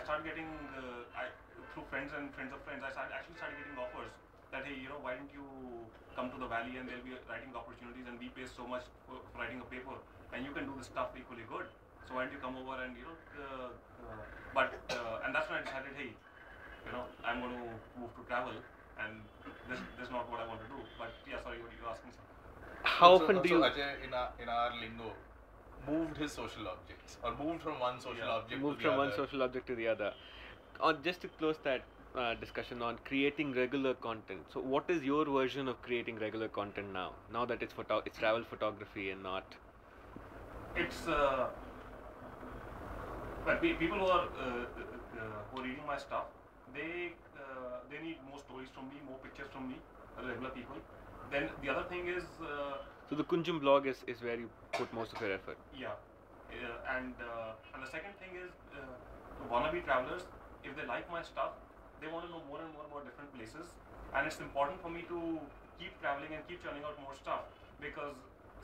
started getting through friends and friends of friends. I actually started getting offers that, hey, why don't you come to the valley and there'll be writing opportunities and we pay so much for writing a paper and you can do this stuff equally good. So why don't you come over and and that's when I decided, hey, I'm going to move to travel and this is not what I want to do. But yeah, sorry, what you were asking something. How often do you... Ajay, in our lingo, moved his social objects or moved from one social object to the other. Moved from one social object to the other. Just to close that discussion on creating regular content. So what is your version of creating regular content now? Now that it's travel photography and not... It's... but people who are reading my stuff, they need more stories from me, more pictures from me, regular people. Then the other thing is... so the Kunjum blog is where you put most of your effort? Yeah. And the second thing is, wannabe travelers, if they like my stuff, they want to know more and more about different places. And it's important for me to keep traveling and keep churning out more stuff. Because,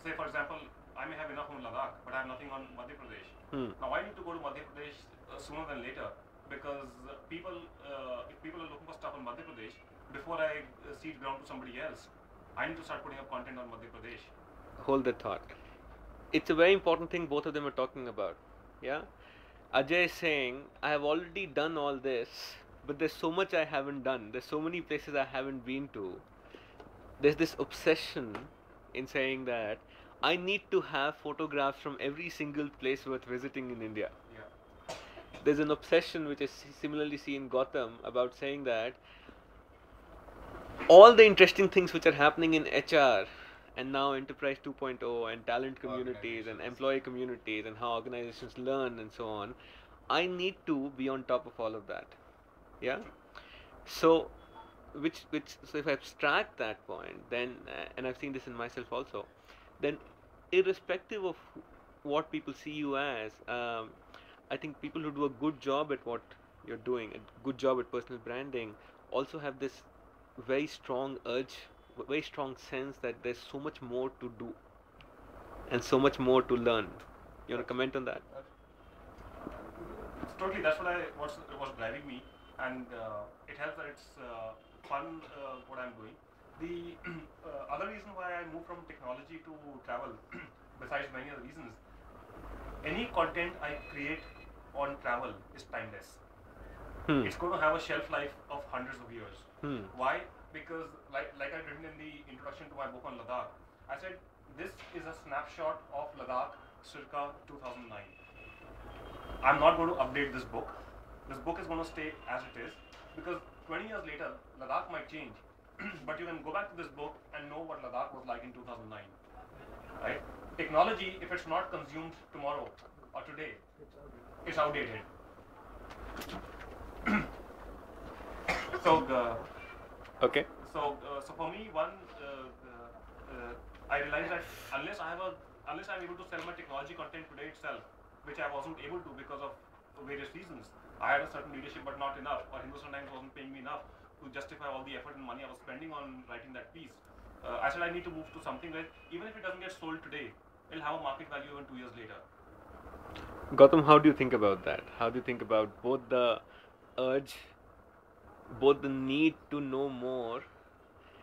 say for example, I may have enough on Ladakh, but I have nothing on Madhya Pradesh. Now I need to go to Madhya Pradesh sooner than later. Because if people are looking for stuff on Madhya Pradesh, before I cede ground to somebody else, I need to start putting up content on Madhya Pradesh. Hold that thought. It's a very important thing both of them are talking about. Yeah? Ajay is saying, I have already done all this, but there's so much I haven't done. There's so many places I haven't been to. There's this obsession in saying that I need to have photographs from every single place worth visiting in India. Yeah. There's an obsession which I similarly see in Gautam about saying that all the interesting things which are happening in HR and now Enterprise 2.0 and talent communities and employee communities and how organizations learn and so on, I need to be on top of all of that. Yeah? So, so if I abstract that point, then, and I've seen this in myself also, then irrespective of what people see you as, I think people who do a good job at what you're doing, a good job at personal branding, also have this very strong urge, very strong sense that there's so much more to do and so much more to learn. You want to comment on that? Totally, that's what was driving me, and it helps that it's fun what I'm doing. The other reason why I moved from technology to travel, besides many other reasons, any content I create on travel is timeless. It's going to have a shelf life of hundreds of years. Why? Because like I've written in the introduction to my book on Ladakh, I said this is a snapshot of Ladakh circa 2009. I'm not going to update this book. This book is going to stay as it is, because 20 years later, Ladakh might change. But you can go back to this book and know what Ladakh was like in 2009. Right? Technology, if it's not consumed tomorrow or today, it's outdated. Okay. So for me, I realized that unless I'm able to sell my technology content today itself, which I wasn't able to because of various reasons. I had a certain leadership but not enough, or Hindustan Times wasn't paying me enough to justify all the effort and money I was spending on writing that piece. I said I need to move to something where even if it doesn't get sold today, it'll have a market value even 2 years later. Gautam, how do you think about that? How do you think about both the urge, both the need to know more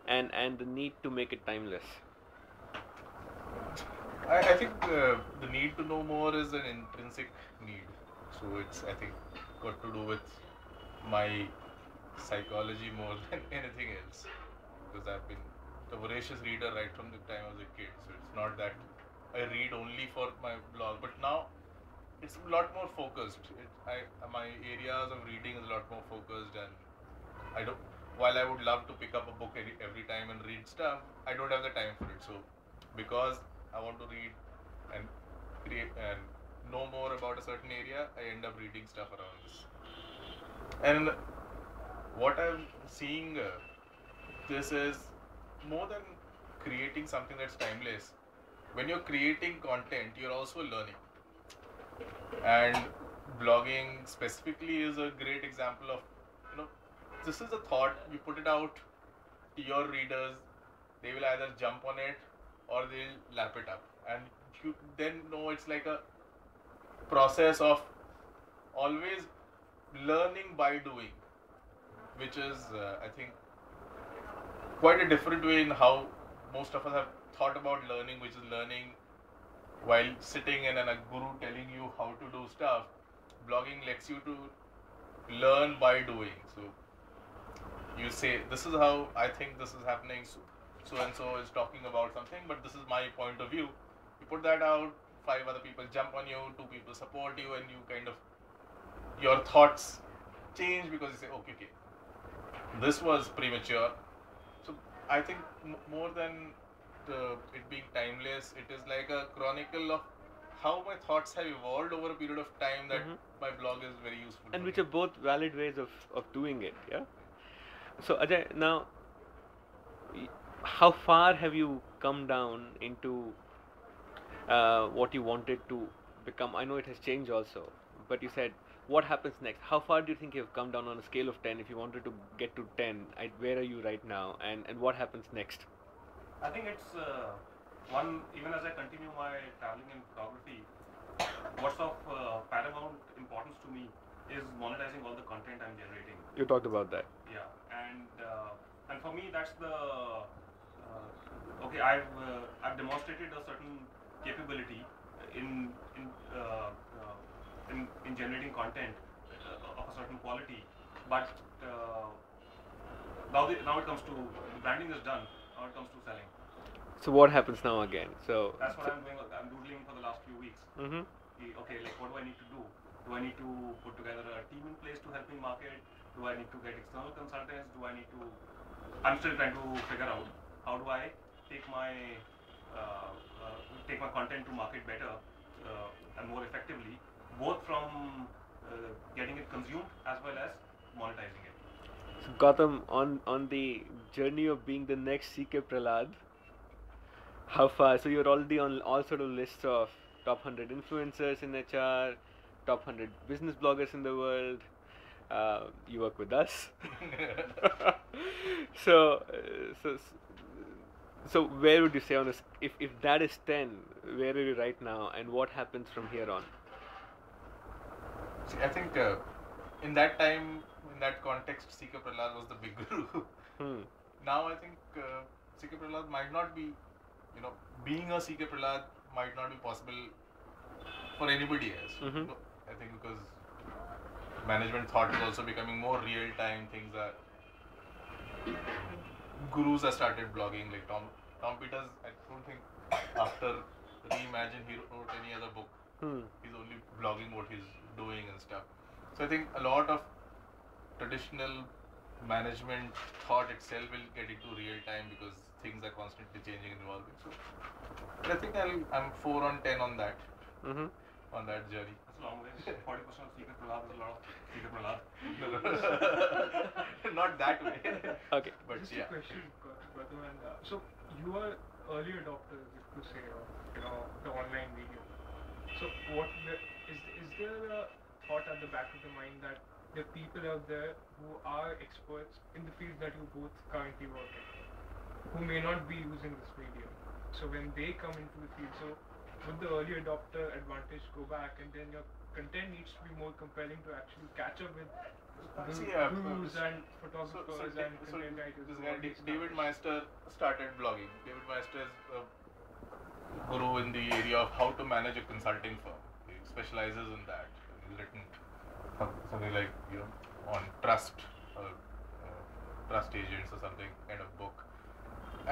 and the need to make it timeless? I think the need to know more is an intrinsic need. So it's, I think, got to do with my psychology more than anything else. Because I've been a voracious reader right from the time I was a kid. So it's not that I read only for my blog, but now it's a lot more focused. My areas of reading is a lot more focused, and while I would love to pick up a book every time and read stuff, I don't have the time for it. So because I want to read and create and know more about a certain area, I end up reading stuff around this. And what I'm seeing, this is more than creating something that's timeless. When you're creating content, you're also learning. And blogging specifically is a great example of, this is a thought, you put it out to your readers, they will either jump on it or they'll lap it up. And you then know it's like a process of always learning by doing, which is I think quite a different way in how most of us have thought about learning, which is learning while sitting and a guru telling you how to do stuff. Blogging lets you to learn by doing. So you say, this is how I think this is happening, so and so is talking about something, but this is my point of view. You put that out, 5 other people jump on you, 2 people support you, and you kind of, your thoughts change because you say, okay, this was premature. So I think more than it being timeless, it is like a chronicle of how my thoughts have evolved over a period of time, that my blog is very useful. And which are both valid ways of doing it, yeah? So Ajay, now, how far have you come down into what you wanted to become? I know it has changed also, but you said, what happens next? How far do you think you've come down on a scale of 10? If you wanted to get to 10, where are you right now, and what happens next? I think it's even as I continue my traveling in photography, what's of paramount importance to me is monetizing all the content I'm generating. You talked about that. Yeah, and for me that's the okay. I've demonstrated a certain capability in generating content of a certain quality, but now it comes to branding is done. Now it comes to selling. So what happens now again? So that's what I'm doing. I'm doodling for the last few weeks. Okay, like what do I need to do? Do I need to put together a team in place to help me market? Do I need to get external consultants? Do I need to? I'm still trying to figure out how do I take my content to market better and more effectively, both from getting it consumed as well as monetizing it. So Gautam, on the journey of being the next CK Prahlad, how far? So you're already on all sort of lists of top 100 influencers in HR, top 100 business bloggers in the world. You work with us. So where would you say on this? If that is 10, where are you right now, and what happens from here on? See, I think in that time, in that context, CK Prahlad was the big guru. Now I think CK Prahlad might not be, being a CK Prahlad might not be possible for anybody else. I think because management thought is also becoming more real time. Things are, gurus have started blogging, like Tom Peters. I don't think after Reimagine he wrote any other book. He's only blogging what he's doing and stuff. So I think a lot of traditional management thought itself will get into real time because things are constantly changing and evolving. So I think I'm 4 on 10 on that. On that journey. That's a long way. 40% of Secret Prahlad is a lot of Secret Prahlad. Not that way. Okay. But just yeah. a question, Gautam, and so you are early adopters, if to say, of the online video. So is there a thought at the back of the mind that there are people out there who are experts in the field that you both currently work in, who may not be using this medium? So when they come into the field, so would the early adopter advantage go back, and then your content needs to be more compelling to actually catch up with gurus and photographers and content writers? This guy David Meister started blogging. David Meister is a guru in the area of how to manage a consulting firm. He specializes in that. He's written something like on trust agents or something kind of book.